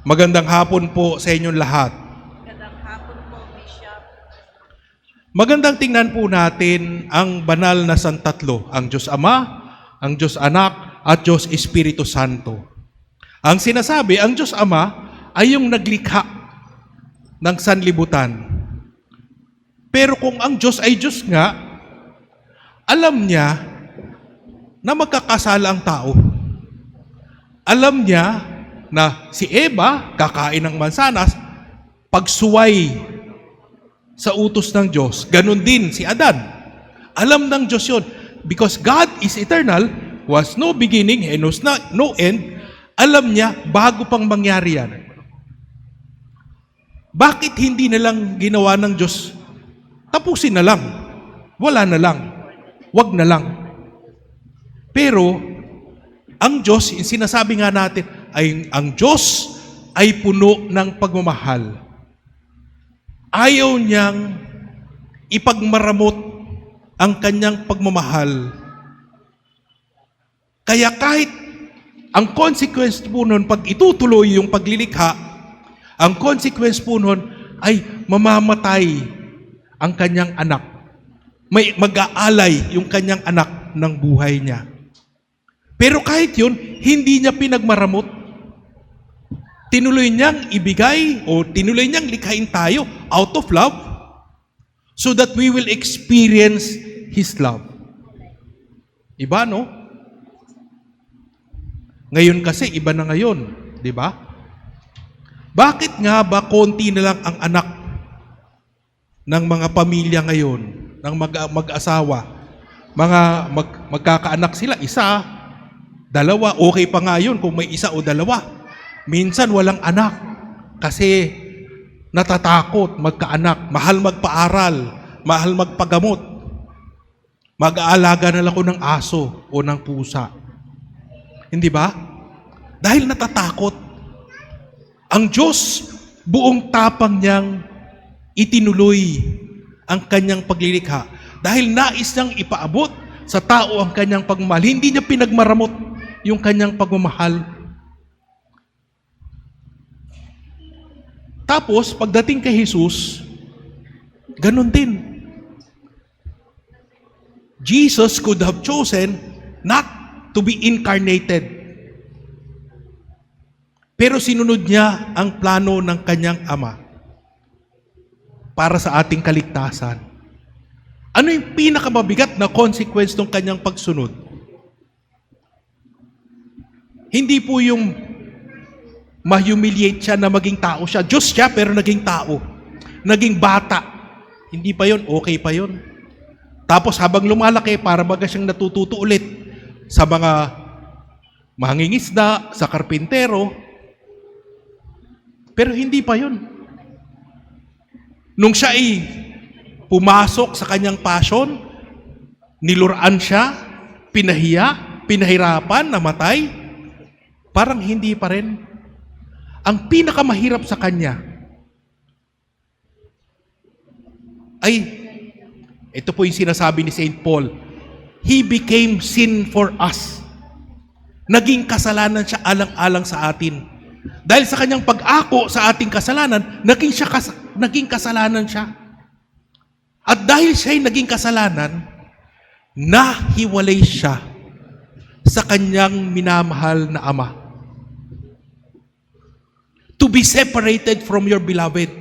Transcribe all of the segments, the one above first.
Magandang hapon po sa inyong lahat. Magandang hapon po, Bishop. Magandang tingnan po natin ang banal na santatlo, ang Diyos Ama, ang Diyos Anak, at Diyos Espiritu Santo. Ang sinasabi, ang Diyos Ama ay yung naglikha ng sanlibutan. Pero kung ang Diyos ay Diyos nga, alam niya na magkakasala ang tao. Alam niya na si Eva, kakain ng mansanas, pagsuway sa utos ng Diyos. Ganon din si Adan. Alam ng Diyos yun. Because God is eternal, was no beginning and was no end, alam niya bago pang mangyari yan. Bakit hindi na lang ginawa ng Diyos? Tapusin na lang. Wala na lang. Wag na lang. Pero, ang Diyos, sinasabi nga natin, ay ang Diyos ay puno ng pagmamahal. Ayaw niyang ipagmaramot ang kanyang pagmamahal. Kaya kahit ang consequence po nun, pag itutuloy yung paglilikha, ang consequence po nun ay mamamatay ang kanyang anak. May mag-aalay yung kanyang anak ng buhay niya. Pero kahit yun, hindi niya pinagmaramot. Tinuloy niyang ibigay o tinuloy niyang likhain tayo out of love so that we will experience His love. Iba, no? Ngayon kasi, iba na ngayon. Di ba? Bakit nga ba konti na lang ang anak ng mga pamilya ngayon, ng mag-asawa? Magkakaanak sila, isa, dalawa, okay pa nga yun kung may isa o dalawa. Minsan walang anak kasi natatakot magkaanak, mahal magpaaral, mahal magpagamot. Mag-aalaga na lang ako ng aso o ng pusa. Hindi ba? Dahil natatakot. Ang Diyos, buong tapang niyang itinuloy ang kanyang paglilikha. Dahil nais niyang ipaabot sa tao ang kanyang pagmamahal. Hindi niya pinagmaramot yung kanyang pagmamahal. Tapos, pagdating kay Jesus, ganun din. Jesus could have chosen not to be incarnated. Pero sinunod niya ang plano ng kanyang Ama para sa ating kaligtasan. Ano yung pinakamabigat na consequence ng kanyang pagsunod? Hindi po yung ma-humiliate siya na maging tao siya. Diyos siya pero naging tao. Naging bata. Hindi pa yon, okay pa yon. Tapos habang lumalaki, para baga siyang natututo ulit sa mga mangingisda, sa karpintero. Pero hindi pa yon. Nung siya ay pumasok sa kanyang passion, niluraan siya, pinahiya, pinahirapan, namatay, parang hindi pa rin. Ang pinakamahirap sa kanya ay, ito po yung sinasabi ni St. Paul, He became sin for us. Naging kasalanan siya alang-alang sa atin. Dahil sa kanyang pag-ako sa ating kasalanan, naging kasalanan siya. At dahil siya'y naging kasalanan, nahiwalay siya sa kanyang minamahal na Ama. To be separated from your beloved.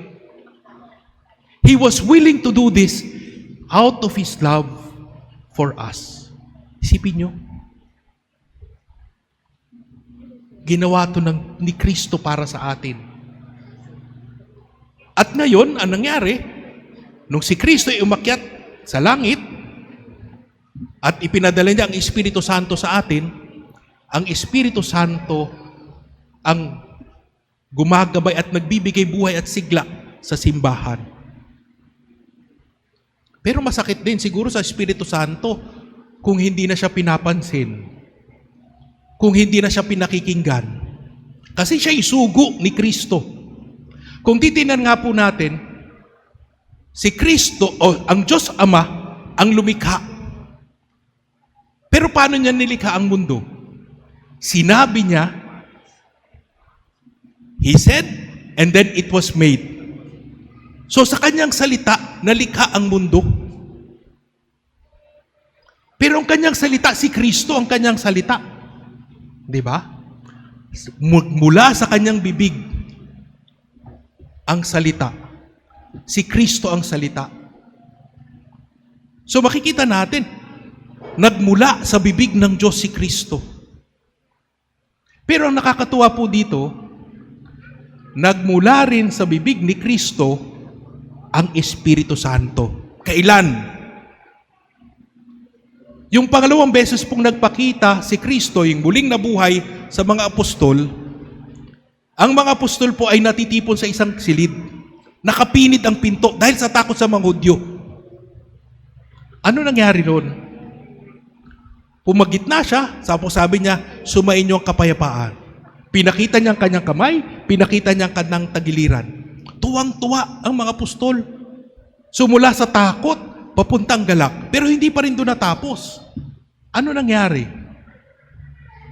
He was willing to do this out of His love for us. Isipin nyo. Ginawa to ni Kristo para sa atin. At ngayon, ang nangyari, nung si Kristo ay umakyat sa langit, at ipinadala niya ang Espiritu Santo sa atin, ang Espiritu Santo ang gumagabay at nagbibigay buhay at sigla sa simbahan. Pero masakit din siguro sa Espiritu Santo kung hindi na siya pinapansin, kung hindi na siya pinakikinggan. Kasi siya isugo ni Kristo. Kung titingnan nga po natin, si Kristo o ang Diyos Ama ang lumikha. Pero paano niya nilikha ang mundo? Sinabi niya, He said, and then it was made. So sa kanyang salita, nalikha ang mundo. Pero ang kanyang salita, si Kristo ang kanyang salita. Di ba? Mula sa kanyang bibig, ang salita. Si Kristo ang salita. So makikita natin, nagmula sa bibig ng Diyos si Kristo. Pero ang nakakatuwa po dito, nagmula rin sa bibig ni Kristo ang Espiritu Santo. Kailan? Yung pangalawang beses pong nagpakita si Kristo, yung muling nabuhay sa mga apostol, ang mga apostol po ay natitipon sa isang silid. Nakapinid ang pinto dahil sa takot sa mga Hudyo. Ano nangyari noon? Pumagit na siya, sabi niya, sumainyo ang kapayapaan. Pinakita niya ang kanyang kamay, pinakita niya ang kanyang tagiliran. Tuwang-tuwa ang mga apostol. Sumula sa takot, papuntang galak. Pero hindi pa rin doon natapos. Ano nangyari?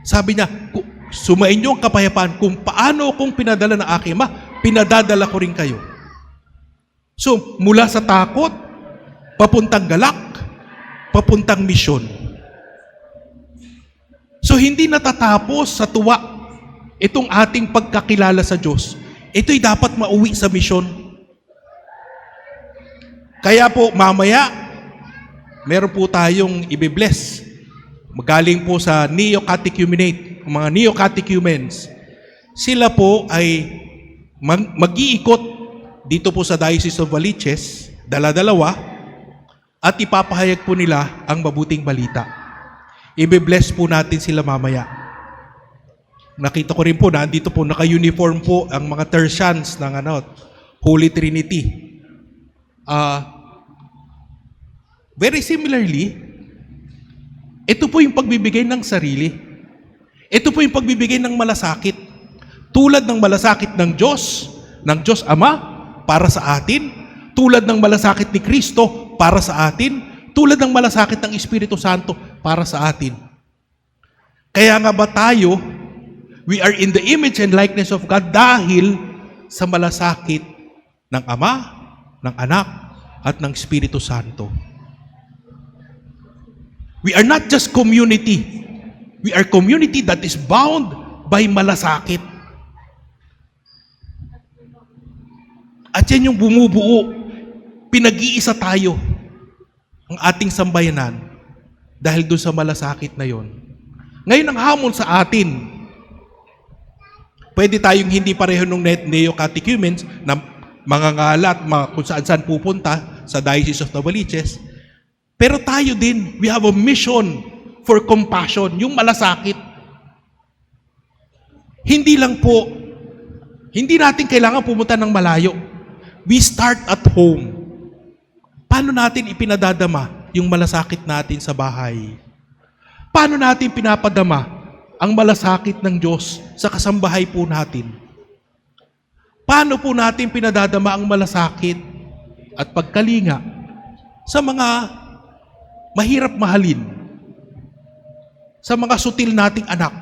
Sabi niya, sumainyo ang kapayapaan. Kung paano akong pinadala ng aking Ama, pinadadala ko rin kayo. So, mula sa takot, papuntang galak, papuntang misyon. So, hindi natatapos sa tuwa itong ating pagkakilala sa Diyos. Ito'y dapat mauwi sa misyon. Kaya po, mamaya, meron po tayong ibibless. Magaling po sa Neo-Catechumenate, mga Neo-Catechumens. Sila po ay mag-iikot dito po sa Diocese of Valiches, dala-dalawa, at ipapahayag po nila ang mabuting balita. Ibibless po natin sila mamaya. Nakita ko rin po na dito po naka-uniform po ang mga Tertians ng Holy Trinity. Very similarly, ito po yung pagbibigay ng sarili. Ito po yung pagbibigay ng malasakit. Tulad ng malasakit ng Diyos Ama para sa atin, tulad ng malasakit ni Kristo para sa atin, tulad ng malasakit ng Espiritu Santo para sa atin. Kaya nga ba tayo, we are in the image and likeness of God dahil sa malasakit ng Ama, ng Anak, at ng Espiritu Santo. We are not just community. We are community that is bound by malasakit. At yan yung bumubuo. Pinag-iisa tayo ang ating sambayanan dahil doon sa malasakit na yon. Ngayon ang hamon sa atin, pwede tayong hindi pareho ng Neo-Catechumens na mangangalat kung saan pupunta sa Diocese of Novaliches. Pero tayo din, we have a mission for compassion, yung malasakit. Hindi natin kailangan pumunta ng malayo. We start at home. Paano natin ipinadadama yung malasakit natin sa bahay? Paano natin pinapadama ang malasakit ng Diyos sa kasambahay po natin? Paano po natin pinadadama ang malasakit at pagkalinga sa mga mahirap mahalin, sa mga sutil nating anak,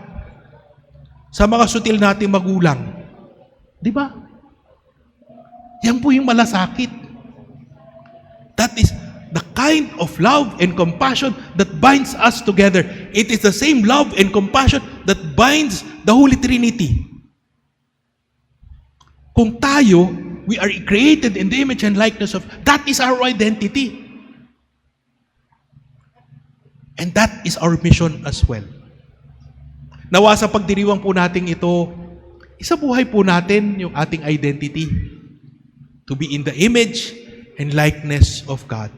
sa mga sutil nating magulang? Di ba? Yan po yung malasakit. That is the kind of love and compassion that binds us together. It is the same love and compassion that binds the Holy Trinity. Kung tayo, we are created in the image and likeness of, that is our identity. And that is our mission as well. Nawa sa pagdiriwang po natin ito, isabuhay po natin yung ating identity. To be in the image and likeness of God.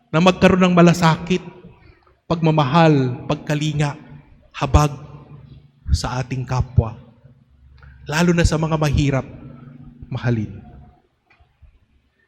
Na magkaroon ng malasakit, pagmamahal, pagkalinga, habag sa ating kapwa. Lalo na sa mga mahirap mahalin.